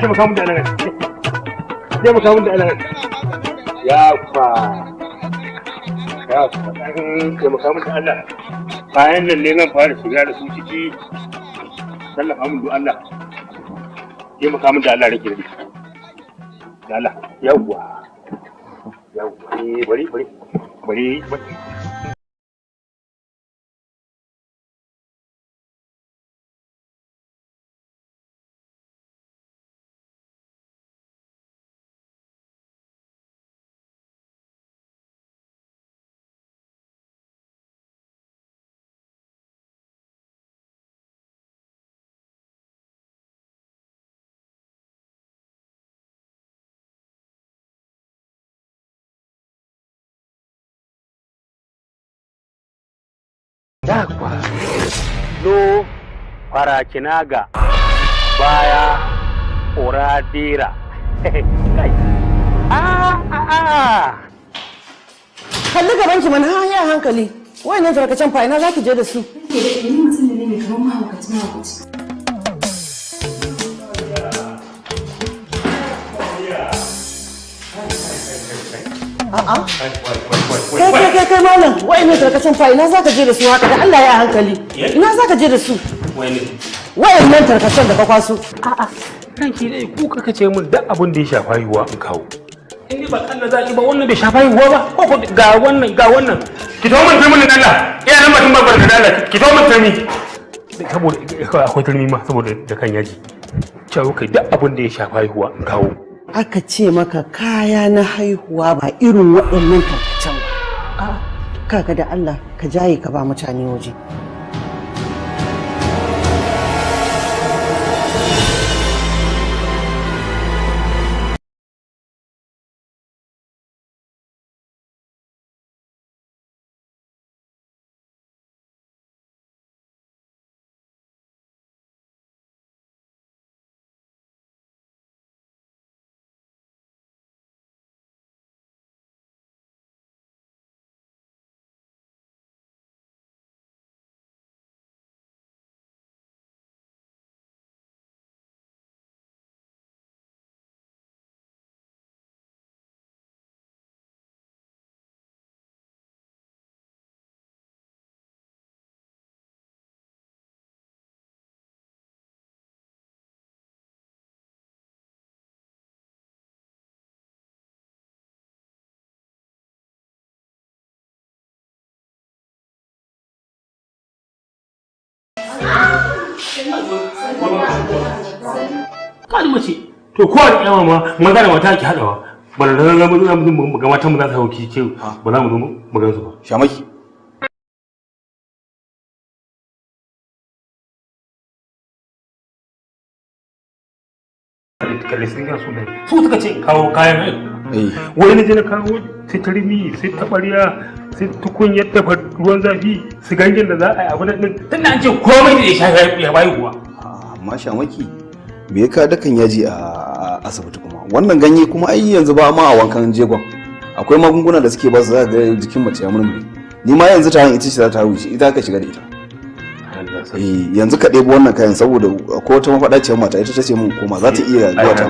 taimaka mun da Allah taimaka mun da Allah ya fa taimaka mun da Allah bayan nan ne zan fara shiga da su ciki tallafa mun da Allah taimaka mun da Allah rake da Allah yawwa bari Dakwa lo farakinaga baya oradira kalli gaban ki mana ha ya hankali wayannan tarkacen fa ina zaki je da su ni mutum ne mai kamar mahaukaci a'a kai malam wayannan tarkacen fa ina zaka je da su haka da Allah ya hankali ina zaka je da su wayannan tarkacen da ka kwaso a'a ranki dai ku kaka ce mun duk abin da ya shafa yiwa in kawo in ni ba Allah zaki ba wannan bai shafa yiwa ba ko ga wannan ki to mun turmi Allah iya nan mutum babbar da Allah ki to mun turmi saboda akwai turmi ma saboda da kan yaji cewa kai duk abin da ya shafa yiwa in kawo aka ce maka kaya na haihuwa ba irin waɗannan tarkacen ba kaga da Allah ka jaye ka ba mutane waje kan mace to ko da kiyama ma magana mata ki hadawa ba da ga mu ga matan mu za ta hauki ce ba za mu zo mu gansu ba shamaki kalle sun ga su suka ce kawo kayan wai na je na kawo sai tarmi sai tabariya sai tukunyar dafa ruwan zafi su ganyen da za a yi abu nan tunda an ce komai da ya shafi ya bayi kuwa amma shamaki me ya ka dakan yaji a asibiti kuma wannan ganye kuma ai yanzu ba ma a wankan jegon akwai magunguna da suke ba su za ga jikin mace ya murmure ni ma yanzu ta ita ce za ta wuce ita ka shiga da ita yanzu ka ɗebo wannan kayan saboda ko wata mafaɗaciyar mata ita ta ce mun koma za ta iya zuwa ta